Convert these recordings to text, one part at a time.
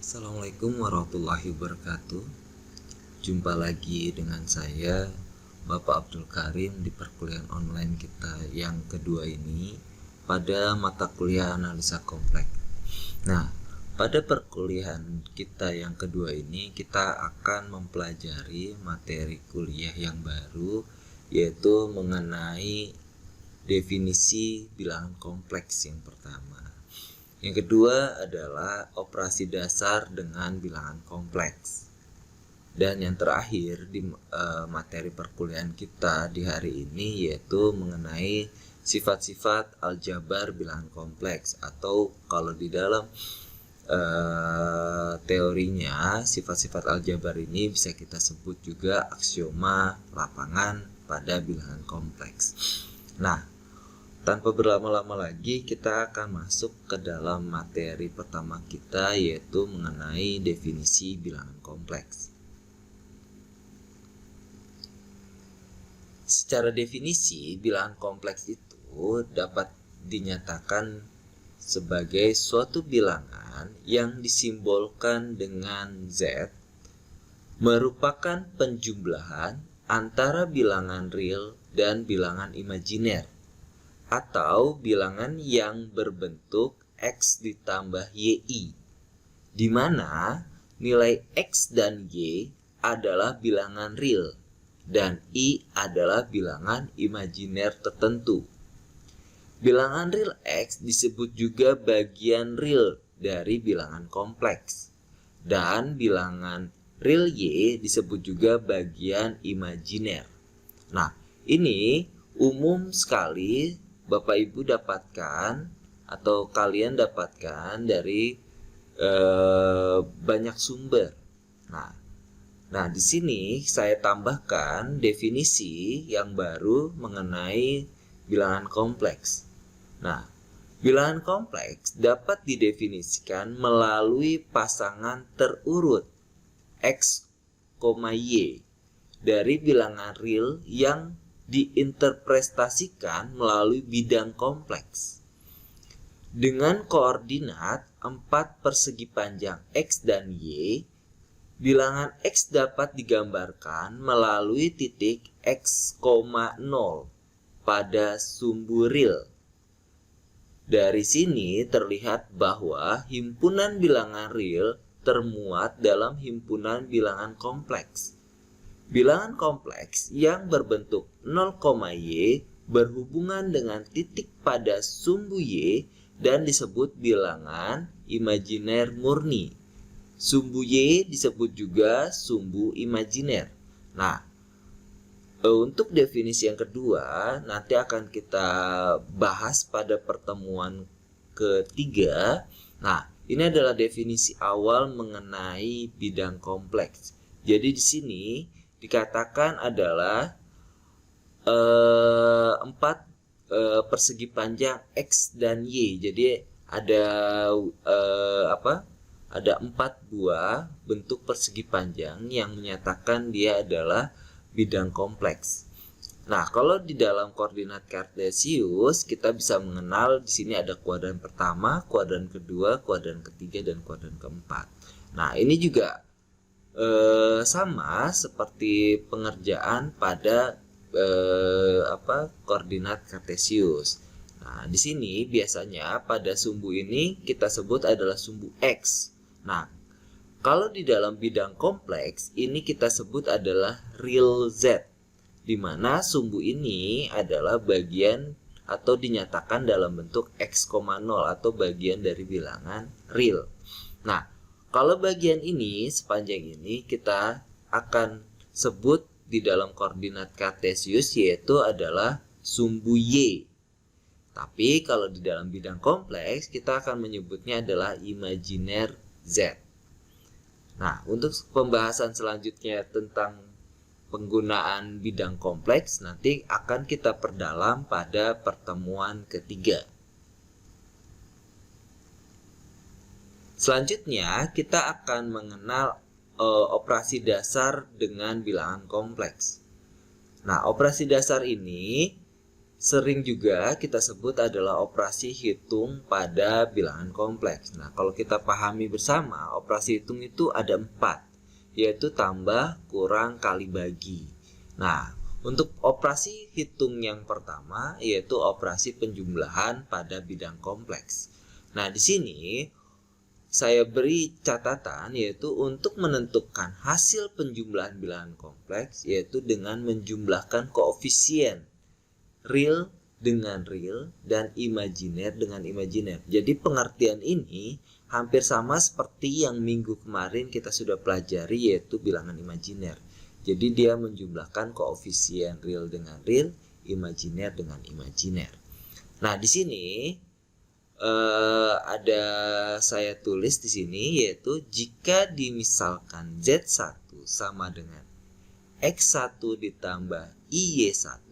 Assalamualaikum warahmatullahi wabarakatuh. Jumpa lagi dengan saya Bapak Abdul Karim di perkuliahan online kita yang kedua ini pada mata kuliah analisa kompleks. Nah, pada perkuliahan kita yang kedua ini kita akan mempelajari materi kuliah yang baru, yaitu mengenai definisi bilangan kompleks yang pertama. Yang kedua adalah operasi dasar dengan bilangan kompleks. Dan yang terakhir di materi perkuliahan kita di hari ini yaitu mengenai sifat-sifat aljabar bilangan kompleks, atau kalau di dalam teorinya sifat-sifat aljabar ini bisa kita sebut juga aksioma lapangan pada bilangan kompleks. Nah, tanpa berlama-lama lagi, kita akan masuk ke dalam materi pertama kita, yaitu mengenai definisi bilangan kompleks. Secara definisi, bilangan kompleks itu dapat dinyatakan sebagai suatu bilangan yang disimbolkan dengan Z, merupakan penjumlahan antara bilangan real dan bilangan imajiner, atau bilangan yang berbentuk X ditambah YI, di mana nilai X dan Y adalah bilangan real dan I adalah bilangan imajiner tertentu. Bilangan real X disebut juga bagian real dari bilangan kompleks, dan bilangan real Y disebut juga bagian imajiner. Nah, ini umum sekali Bapak Ibu dapatkan atau kalian dapatkan dari banyak sumber. Nah, di sini saya tambahkan definisi yang baru mengenai bilangan kompleks. Nah, bilangan kompleks dapat didefinisikan melalui pasangan terurut X, Y dari bilangan real yang diinterpretasikan melalui bidang kompleks. Dengan koordinat 4 persegi panjang X dan Y, bilangan X dapat digambarkan melalui titik X, 0 pada sumbu real. Dari sini terlihat bahwa himpunan bilangan real termuat dalam himpunan bilangan kompleks. Bilangan kompleks yang berbentuk 0, Y berhubungan dengan titik pada sumbu Y dan disebut bilangan imajiner murni. Sumbu Y disebut juga sumbu imajiner. Nah, untuk definisi yang kedua nanti akan kita bahas pada pertemuan ketiga. Nah, ini adalah definisi awal mengenai bidang kompleks. Jadi di sini dikatakan adalah 4 persegi panjang X dan Y. Jadi ada ada 4 buah bentuk persegi panjang yang menyatakan dia adalah bidang kompleks. Nah, kalau di dalam koordinat kartesius kita bisa mengenal di sini ada kuadran pertama, kuadran kedua, kuadran ketiga, dan kuadran keempat. Nah, ini juga sama seperti pengerjaan pada koordinat kartesius. Nah, di sini biasanya pada sumbu ini kita sebut adalah sumbu X. Nah, kalau di dalam bidang kompleks ini kita sebut adalah real Z, di mana sumbu ini adalah bagian atau dinyatakan dalam bentuk X, 0 atau bagian dari bilangan real. Nah, kalau bagian ini, sepanjang ini kita akan sebut di dalam koordinat kartesius yaitu adalah sumbu Y. Tapi kalau di dalam bidang kompleks kita akan menyebutnya adalah imajiner Z. Nah, untuk pembahasan selanjutnya tentang penggunaan bidang kompleks nanti akan kita perdalam pada pertemuan ketiga. Selanjutnya kita akan mengenal operasi dasar dengan bilangan kompleks. Nah, operasi dasar ini sering juga kita sebut adalah operasi hitung pada bilangan kompleks. Nah, kalau kita pahami bersama, operasi hitung itu ada 4, yaitu tambah, kurang, kali, bagi. Nah, untuk operasi hitung yang pertama yaitu operasi penjumlahan pada bidang kompleks. Nah, di sini saya beri catatan yaitu untuk menentukan hasil penjumlahan bilangan kompleks yaitu dengan menjumlahkan koefisien real dengan real dan imajiner dengan imajiner. Jadi pengertian ini hampir sama seperti yang minggu kemarin kita sudah pelajari yaitu bilangan imajiner. Jadi dia menjumlahkan koefisien real dengan real, imajiner dengan imajiner. Nah, di sini ada saya tulis di sini yaitu jika dimisalkan Z1 sama dengan X1 ditambah IY1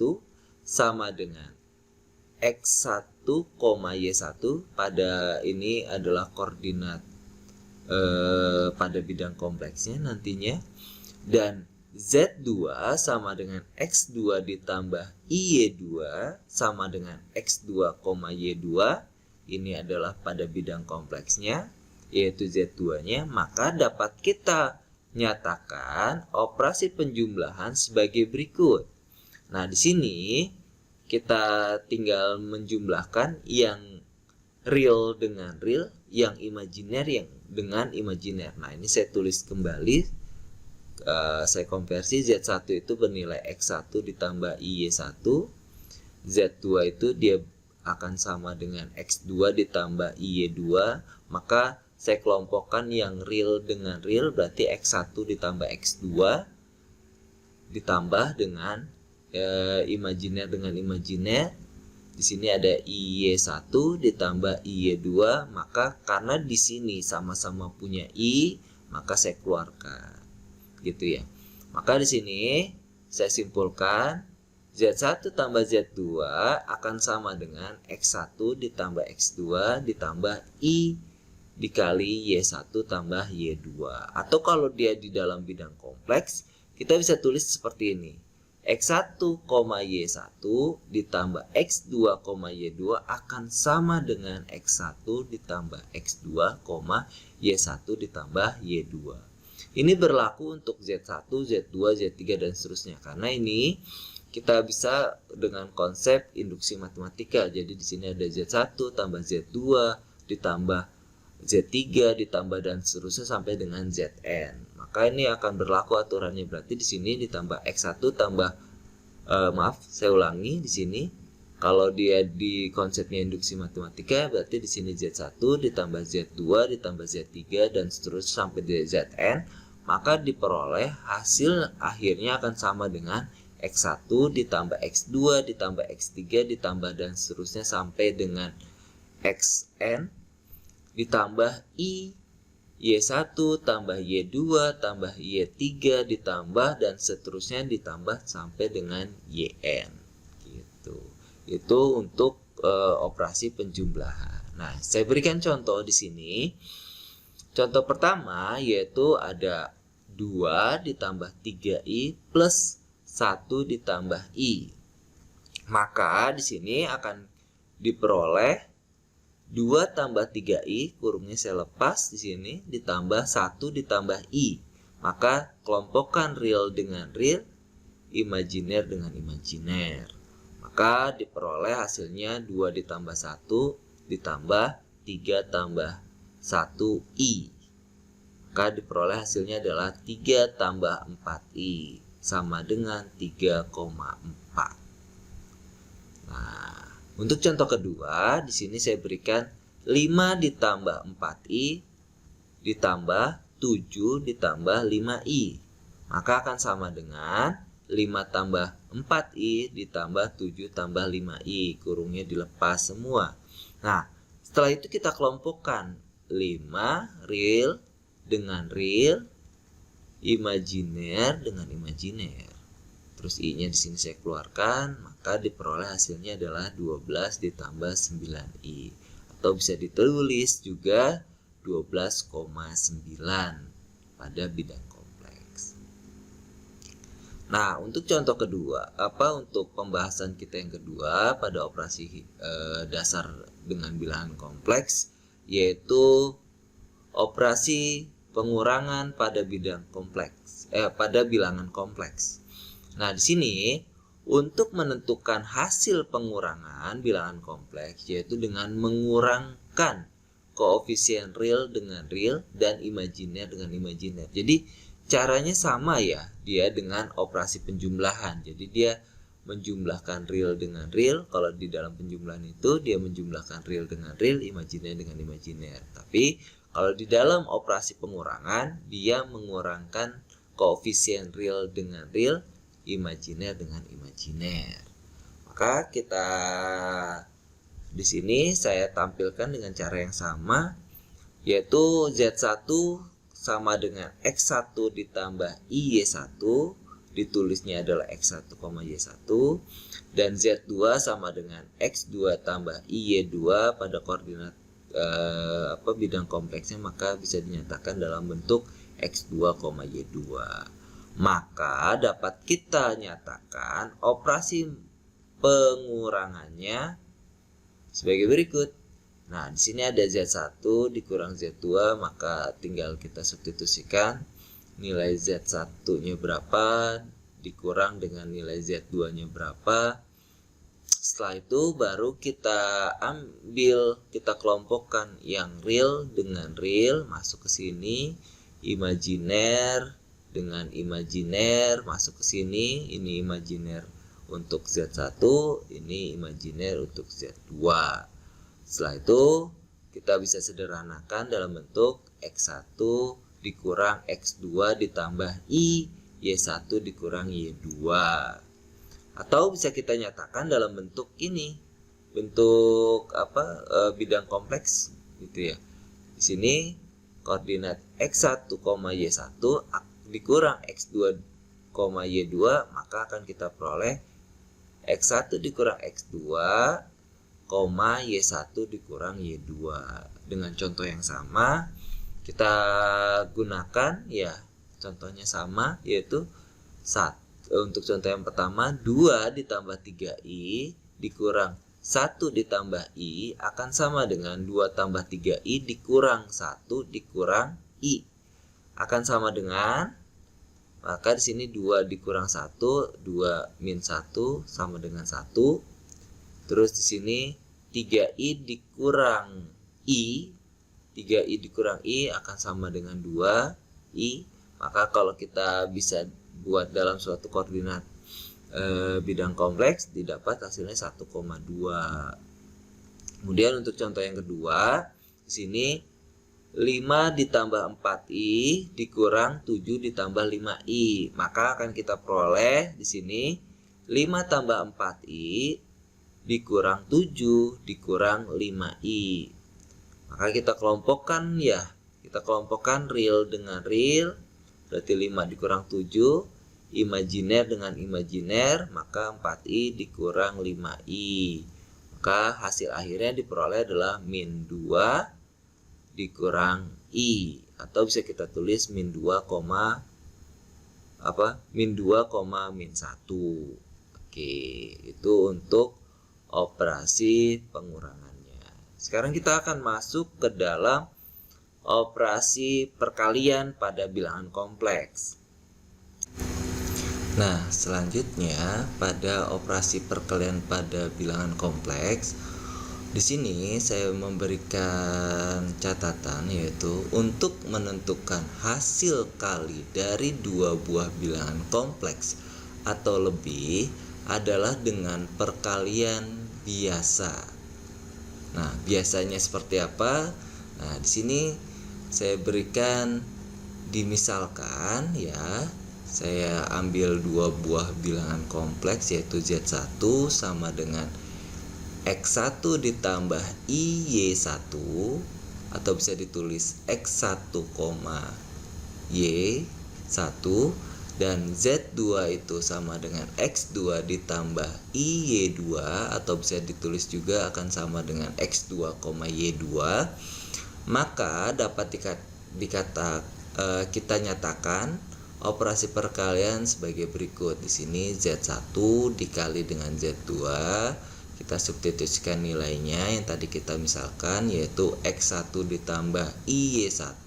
sama dengan X1, Y1 pada ini adalah koordinat pada bidang kompleksnya nantinya, dan Z2 sama dengan X2 ditambah IY2 sama dengan X2, Y2 ini adalah pada bidang kompleksnya yaitu Z2-nya, maka dapat kita nyatakan operasi penjumlahan sebagai berikut. Nah, di sini kita tinggal menjumlahkan yang real dengan real, yang imajiner yang dengan imajiner. Nah, ini saya tulis kembali, saya konversi. Z1 itu bernilai X1 ditambah IY1, Z2 itu dia akan sama dengan X2 ditambah IY2, maka saya kelompokkan yang real dengan real, berarti X1 ditambah X2 ditambah dengan imajiner dengan imajiner. Di sini ada IY1 ditambah IY2, maka karena di sini sama-sama punya I, maka saya keluarkan. Gitu ya. Maka di sini saya simpulkan Z1 tambah Z2 akan sama dengan X1 ditambah X2 ditambah I dikali Y1 tambah Y2. Atau kalau dia di dalam bidang kompleks, kita bisa tulis seperti ini. X1, Y1 ditambah X2, Y2 akan sama dengan X1 ditambah X2, Y1 ditambah Y2. Ini berlaku untuk Z1, Z2, Z3 dan seterusnya. Karena ini kita bisa dengan konsep induksi matematika. Jadi di sini ada Z1 tambah Z2 ditambah Z3 ditambah dan seterusnya sampai dengan Zn. Maka ini akan berlaku aturannya, berarti di sini ditambah X1 tambah saya ulangi di sini. Kalau dia di konsepnya induksi matematika, berarti di sini Z1 ditambah Z2 ditambah Z3 dan seterusnya sampai di Zn, maka diperoleh hasil akhirnya akan sama dengan X1 ditambah X2 ditambah X3 ditambah dan seterusnya sampai dengan Xn ditambah I Y1 tambah Y2 tambah Y3 ditambah dan seterusnya ditambah sampai dengan YN gitu. Itu untuk operasi penjumlahan. Nah, saya berikan contoh di sini. Contoh pertama yaitu ada 2 ditambah 3I plus 1 ditambah I. Maka di sini akan diperoleh 2 tambah 3I, kurungnya saya lepas di sini, ditambah 1 ditambah I. Maka kelompokkan real dengan real, imajiner dengan imajiner. Maka diperoleh hasilnya 2 ditambah 1 ditambah 3 tambah 1I. Maka diperoleh hasilnya adalah 3 tambah 4I sama dengan 3,4. Nah, untuk contoh kedua, di sini saya berikan 5 ditambah 4I ditambah 7 ditambah 5I. Maka akan sama dengan 5 tambah 4I ditambah 7 tambah 5I. Kurungnya dilepas semua. Nah, setelah itu kita kelompokkan 5 real dengan real, imajiner dengan imajiner. Terus I-nya di sini saya keluarkan, maka diperoleh hasilnya adalah 12 ditambah 9I. Atau bisa ditulis juga 12,9 pada bidang kompleks. Nah, untuk contoh kedua, untuk pembahasan kita yang kedua pada operasi dasar dengan bilangan kompleks, yaitu operasi pengurangan pada pada bilangan kompleks. Nah, di sini untuk menentukan hasil pengurangan bilangan kompleks yaitu dengan mengurangkan koefisien real dengan real dan imajiner dengan imajiner. Jadi caranya sama ya, dia dengan operasi penjumlahan. Jadi dia menjumlahkan real dengan real. Kalau di dalam penjumlahan itu dia menjumlahkan real dengan real, imajiner dengan imajiner. Tapi kalau di dalam operasi pengurangan, dia mengurangkan koefisien real dengan real, imajiner dengan imajiner. Maka kita di sini saya tampilkan dengan cara yang sama, yaitu Z1 sama dengan X1 ditambah IY1, ditulisnya adalah X1, Y1, dan Z2 sama dengan X2 tambah IY2 pada koordinat bidang kompleksnya, maka bisa dinyatakan dalam bentuk X2, Y2. Maka dapat kita nyatakan operasi pengurangannya sebagai berikut. Nah, di sini ada Z1 dikurang Z2, maka tinggal kita substitusikan nilai Z1-nya berapa dikurang dengan nilai Z2-nya berapa. Setelah itu baru kita kita kelompokkan yang real dengan real masuk ke sini, imajiner dengan imajiner masuk ke sini. Ini imajiner untuk Z1, ini imajiner untuk Z2. Setelah itu kita bisa sederhanakan dalam bentuk X1 dikurang X2 ditambah I, Y1 dikurang Y2. Atau bisa kita nyatakan dalam bentuk ini, bentuk bidang kompleks gitu ya. Di sini koordinat X1, Y1 dikurang X2, Y2, maka akan kita peroleh X1 dikurang X2, Y1 dikurang Y2. Dengan contoh yang sama kita gunakan ya, contohnya sama, yaitu untuk contoh yang pertama 2 ditambah 3I dikurang 1 ditambah I akan sama dengan 2 tambah 3I dikurang 1 dikurang I akan sama dengan, maka di sini 2 dikurang 1, 2 min 1 sama dengan 1. Terus di sini 3I dikurang I, 3I dikurang I akan sama dengan 2I. Maka kalau kita bisa buat dalam suatu koordinat bidang kompleks, didapat hasilnya 1,2. Kemudian untuk contoh yang kedua, di sini 5 ditambah 4I dikurang 7 ditambah 5I. Maka akan kita peroleh di sini 5 tambah 4I dikurang 7 dikurang 5I. Maka kita kelompokkan ya, kita kelompokkan real dengan real, berarti 5 dikurang 7, imajiner dengan imajiner, maka 4I dikurang 5I. Maka hasil akhirnya diperoleh adalah min 2 dikurang I, atau bisa kita tulis min 2, min 2, min 1. Oke, itu untuk operasi pengurangannya. Sekarang kita akan masuk ke dalam operasi perkalian pada bilangan kompleks. Nah, selanjutnya pada operasi perkalian pada bilangan kompleks, di sini saya memberikan catatan, yaitu untuk menentukan hasil kali dari dua buah bilangan kompleks atau lebih adalah dengan perkalian biasa. Nah, biasanya seperti apa? Nah, di sini saya berikan, dimisalkan ya, saya ambil dua buah bilangan kompleks yaitu Z1 sama dengan X1 ditambah IY1, atau bisa ditulis X1, Y1, dan Z2 itu sama dengan X2 ditambah IY2, atau bisa ditulis juga akan sama dengan X2, Y2. Maka dapat kita nyatakan operasi perkalian sebagai berikut. Di sini Z1 dikali dengan Z2, kita substitusikan nilainya yang tadi kita misalkan, yaitu X1 ditambah IY1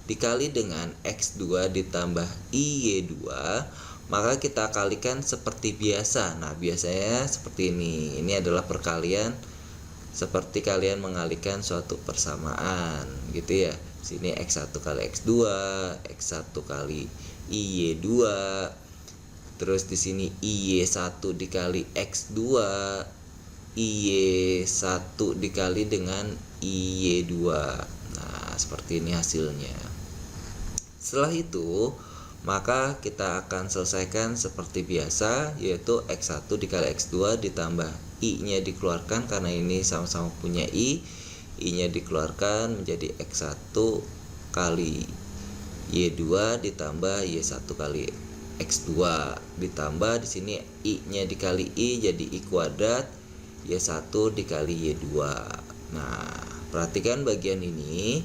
dikali dengan X2 ditambah IY2, maka kita kalikan seperti biasa. Nah, biasanya seperti ini. Ini adalah perkalian seperti kalian mengalikan suatu persamaan gitu ya. Sini X1 kali X2, X1 kali IY2, terus di sini IY1 dikali X2, IY1 dikali dengan IY2. Nah, seperti ini hasilnya. Setelah itu, maka kita akan selesaikan seperti biasa, yaitu X1 dikali X2 ditambah I-nya dikeluarkan karena ini sama-sama punya I-nya dikeluarkan menjadi X1 kali Y2 ditambah Y1 kali X2 ditambah di sini I-nya dikali I jadi I kuadrat Y1 dikali Y2. Nah, perhatikan bagian ini.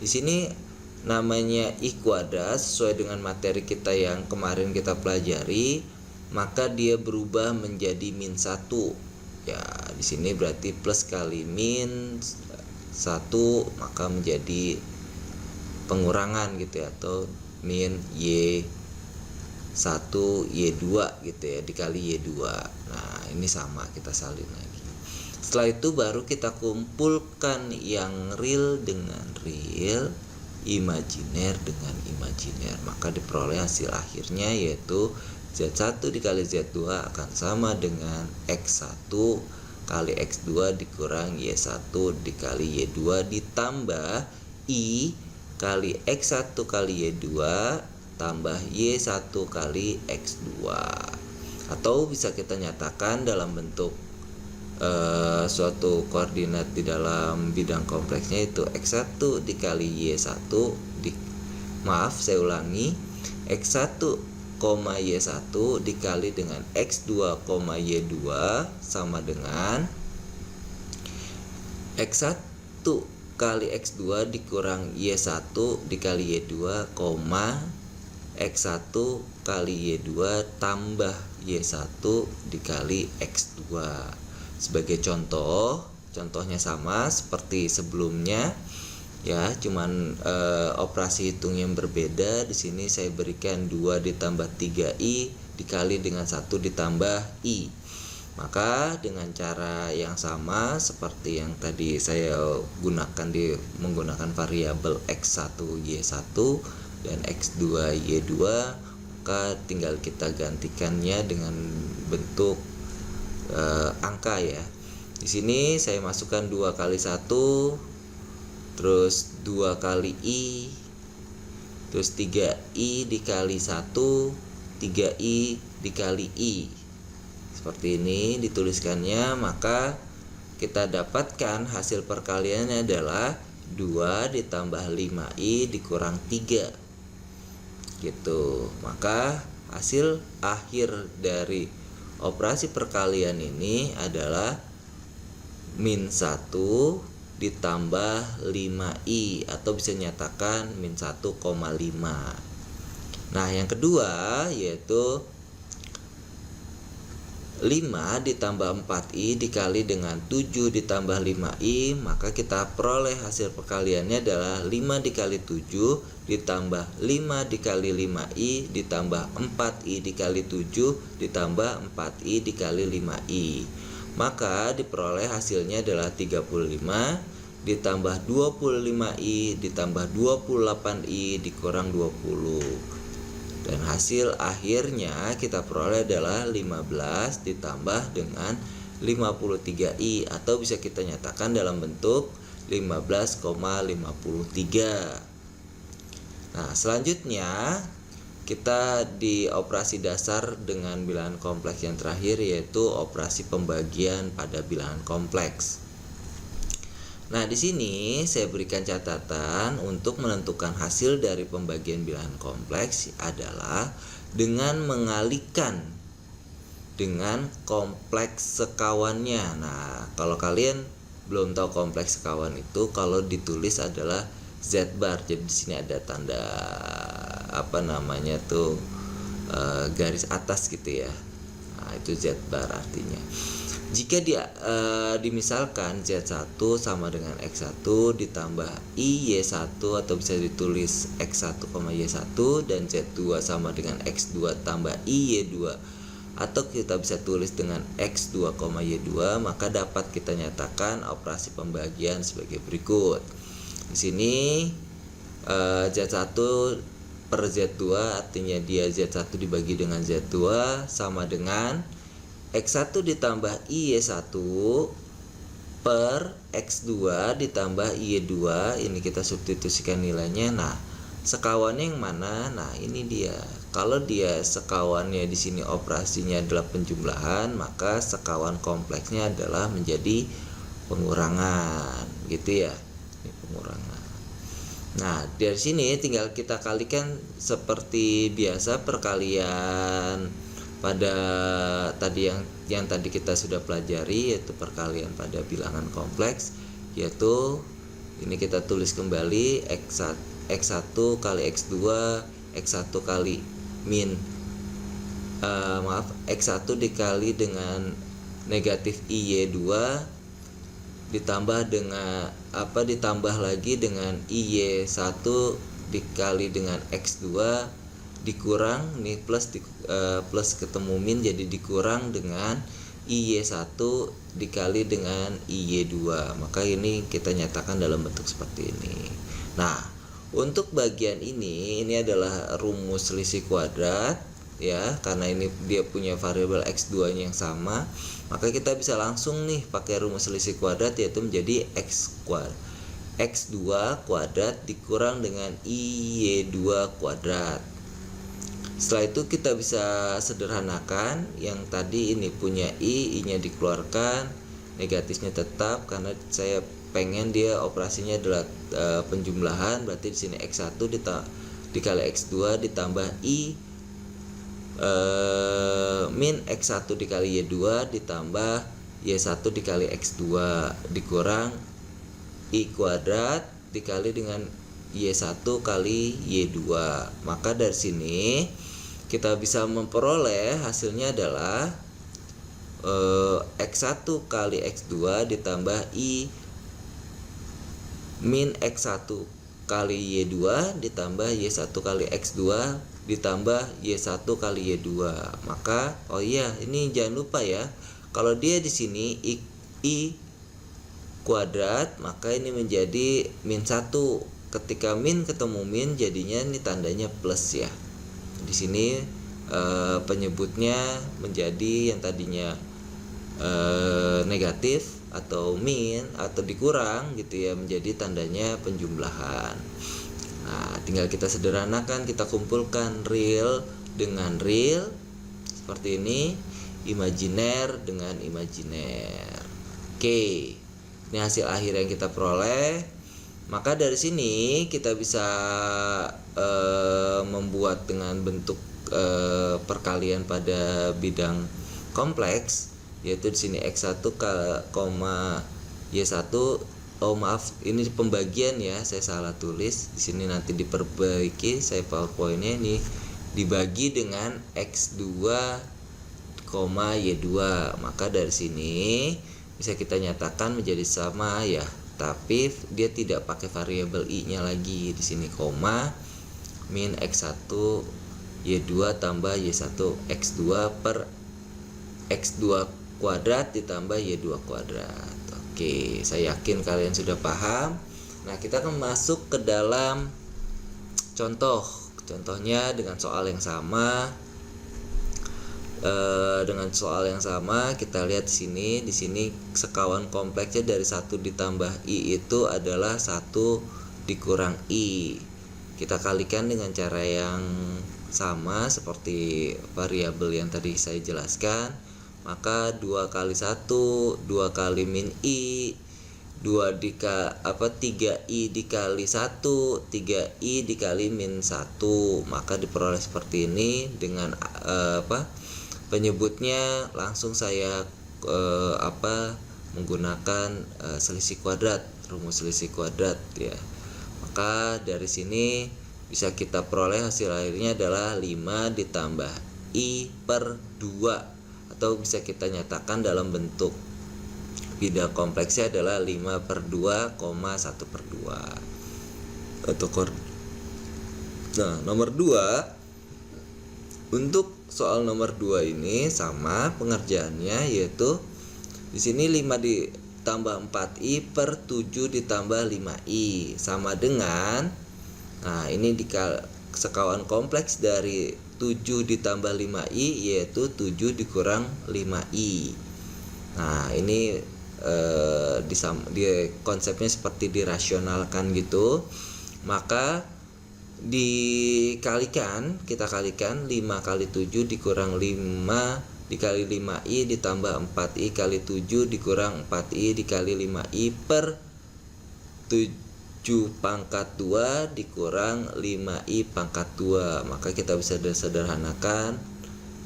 Di sini namanya I kuadrat sesuai dengan materi kita yang kemarin kita pelajari, maka dia berubah menjadi min 1. Ya, di sini berarti plus kali min 1 maka menjadi pengurangan gitu ya, atau min Y1 Y2 gitu ya dikali Y2. Nah, ini sama, kita salin lagi. Setelah itu baru kita kumpulkan yang real dengan real, imajiner dengan imajiner, maka diperoleh hasil akhirnya yaitu Z1 dikali Z2 akan sama dengan X1 kali X2 dikurang Y1 dikali Y2 ditambah I kali X1 kali Y2 tambah Y1 kali X2. Atau bisa kita nyatakan dalam bentuk suatu koordinat di dalam bidang kompleksnya, itu X1 dikali Y1 saya ulangi, X1, Y1 dikali dengan X2, Y2 sama dengan X1 kali X2 dikurang Y1 dikali Y2, X1 kali Y2 tambah Y1 dikali X2. Sebagai contohnya sama seperti sebelumnya ya, cuman operasi hitung yang berbeda. Di sini saya berikan 2 ditambah 3i dikali dengan 1 ditambah i. Maka dengan cara yang sama seperti yang tadi saya gunakan menggunakan variabel X1 Y1 dan X2 Y2, maka tinggal kita gantikannya dengan bentuk angka ya. Di sini saya masukkan 2 kali 1, terus 2 kali i, terus 3i dikali 1, 3i dikali i. Seperti ini dituliskannya, maka kita dapatkan hasil perkaliannya adalah 2 ditambah 5i dikurang 3 gitu. Maka hasil akhir dari operasi perkalian ini adalah min 1 ditambah 5i, atau bisa nyatakan min 1,5. Nah, yang kedua yaitu 5 ditambah 4i dikali dengan 7 ditambah 5i, maka kita peroleh hasil perkaliannya adalah 5 dikali 7 ditambah 5 dikali 5i ditambah 4i dikali 7 ditambah 4i dikali 5i. Maka diperoleh hasilnya adalah 35 ditambah 25i ditambah 28i dikurang 20. Dan hasil akhirnya kita peroleh adalah 15 ditambah dengan 53i, atau bisa kita nyatakan dalam bentuk 15,53. Nah, selanjutnya kita di operasi dasar dengan bilangan kompleks yang terakhir, yaitu operasi pembagian pada bilangan kompleks. Nah, di sini saya berikan catatan untuk menentukan hasil dari pembagian bilangan kompleks adalah dengan mengalihkan dengan kompleks sekawannya. Nah, kalau kalian belum tahu kompleks sekawan itu, kalau ditulis adalah Z bar. Jadi di sini ada tanda garis atas gitu ya. Nah, itu Z bar artinya. Jika dimisalkan Z1 sama dengan X1 ditambah Y1 atau bisa ditulis X1, Y1 dan Z2 sama dengan X2 tambah Y2 atau kita bisa tulis dengan X2, Y2, maka dapat kita nyatakan operasi pembagian sebagai berikut. Di sini Z1 per Z2 artinya dia Z1 dibagi dengan Z2 sama dengan X1 ditambah Y1 per X2 ditambah Y2. Ini kita substitusikan nilainya. Nah, sekawannya yang mana? Nah, ini dia. Kalau dia sekawannya di sini operasinya adalah penjumlahan, maka sekawan kompleksnya adalah menjadi pengurangan, gitu ya. Ini pengurangan. Nah, dari sini tinggal kita kalikan seperti biasa perkalian pada tadi yang tadi kita sudah pelajari, yaitu perkalian pada bilangan kompleks, yaitu ini kita tulis kembali X1 kali X2 X1 kali X1 dikali dengan negatif Y2 ditambah lagi dengan Y1 dikali dengan X2 dikurang nih plus ketemu min jadi dikurang dengan Y1 dikali dengan Y2. Maka ini kita nyatakan dalam bentuk seperti ini. Nah, untuk bagian ini adalah rumus selisih kuadrat ya, karena ini dia punya variabel X2 nya yang sama, maka kita bisa langsung nih pakai rumus selisih kuadrat, yaitu menjadi X2 kuadrat dikurang dengan Y2 kuadrat. Setelah itu kita bisa sederhanakan, yang tadi ini punya I-nya dikeluarkan, negatifnya tetap karena saya pengen dia operasinya adalah penjumlahan, berarti di sini X1 dikali X2 ditambah I min X1 dikali Y2 ditambah Y1 dikali X2 dikurang I kuadrat dikali dengan Y1 kali Y2. Maka dari sini kita bisa memperoleh hasilnya adalah X1 kali X2 ditambah I min X1 kali Y2 ditambah Y1 kali X2 ditambah Y1 kali Y2. Maka ini jangan lupa ya, kalau dia di sini I kuadrat, maka ini menjadi min 1. Ketika min ketemu min jadinya ini tandanya plus ya. Di sini penyebutnya menjadi yang tadinya negatif atau min atau dikurang gitu ya, menjadi tandanya penjumlahan. Nah, tinggal kita sederhanakan, kita kumpulkan real dengan real seperti ini, imajiner dengan imajiner. Oke, ini hasil akhir yang kita peroleh. Maka dari sini kita bisa membuat dengan bentuk perkalian pada bidang kompleks, yaitu di sini X1, Y1. Ini pembagian ya, saya salah tulis. Di sini nanti diperbaiki, saya PowerPoint-nya ini dibagi dengan X2, Y2. Maka dari sini bisa kita nyatakan menjadi sama ya, tapi dia tidak pakai variabel I-nya lagi. Di sini koma min X1 Y2 tambah Y1 X2 per X2 kuadrat ditambah Y2 kuadrat. Oke, saya yakin kalian sudah paham. Nah, kita akan masuk ke dalam contohnya dengan soal yang sama. Kita lihat di sini sekawan kompleksnya dari 1 ditambah I itu adalah 1 dikurang I. Kita kalikan dengan cara yang sama seperti variabel yang tadi saya jelaskan. Maka 2 kali 1 2 kali min I 3I dikali 1 3I dikali min 1. Maka diperoleh seperti ini dengan penyebutnya langsung saya menggunakan selisih kuadrat, rumus selisih kuadrat ya. Maka dari sini bisa kita peroleh hasil akhirnya adalah 5 ditambah I per 2, atau bisa kita nyatakan dalam bentuk bidang kompleksnya adalah 5 per 2, 1 per 2 atau Nah, nomor 2, untuk soal nomor 2 ini sama pengerjaannya, yaitu di sini 5 ditambah 4i per 7 ditambah 5i sama dengan, nah ini sekawan kompleks dari 7 ditambah 5i yaitu 7 dikurang 5i. Nah ini di konsepnya seperti dirasionalkan gitu, maka kita kalikan 5 kali 7 dikurang 5 dikali 5i ditambah 4i kali 7 dikurang 4i dikali 5i per 7 pangkat 2 dikurang 5i pangkat 2. Maka kita bisa sederhanakan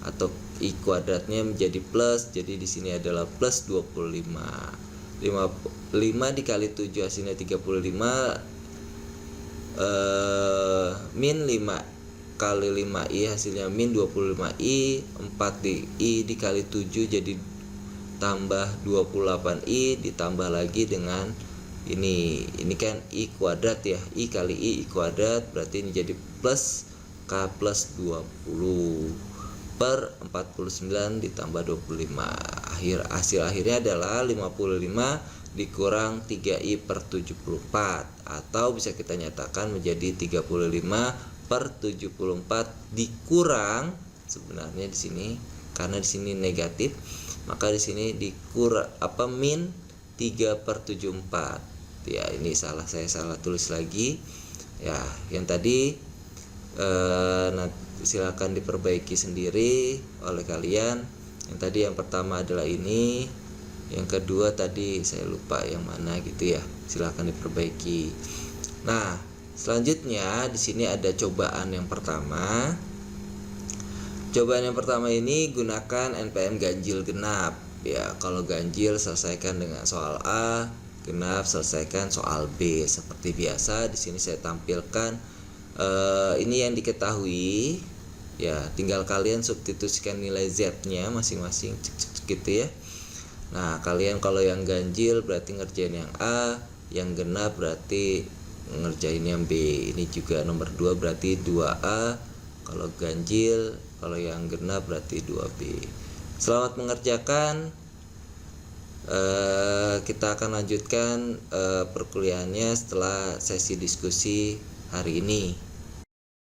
atau i kuadratnya menjadi plus, jadi di sini adalah plus 25. 5 dikali 7 hasilnya 35, min 5 kali 5i hasilnya min 25i, 4i dikali 7 jadi tambah 28i ditambah lagi dengan ini kan i kuadrat ya, i kali i kuadrat berarti ini jadi plus k plus 20 per 49 ditambah 25. Hasil akhirnya adalah 55 dikurang 3i per 74, atau bisa kita nyatakan menjadi 35 per 74 dikurang, sebenarnya di sini karena di sini negatif maka di sini dikurang min 3 per 74. Ya ini saya salah tulis lagi ya, yang tadi silakan diperbaiki sendiri oleh kalian. Yang tadi yang pertama adalah ini, yang kedua tadi saya lupa yang mana gitu ya, silakan diperbaiki. Nah, selanjutnya di sini ada cobaan yang pertama. Cobaan yang pertama ini gunakan NPM ganjil genap. Ya, kalau ganjil selesaikan dengan soal A, genap selesaikan soal B. Seperti biasa di sini saya tampilkan ini yang diketahui. Ya, tinggal kalian substitusikan nilai Z-nya masing-masing gitu ya. Nah, kalian kalau yang ganjil berarti ngerjain yang A, yang genap berarti ngerjain yang B. Ini juga nomor 2 berarti 2A. Kalau ganjil, kalau yang genap berarti 2B. Selamat mengerjakan. Kita akan lanjutkan perkuliahannya setelah sesi diskusi hari ini.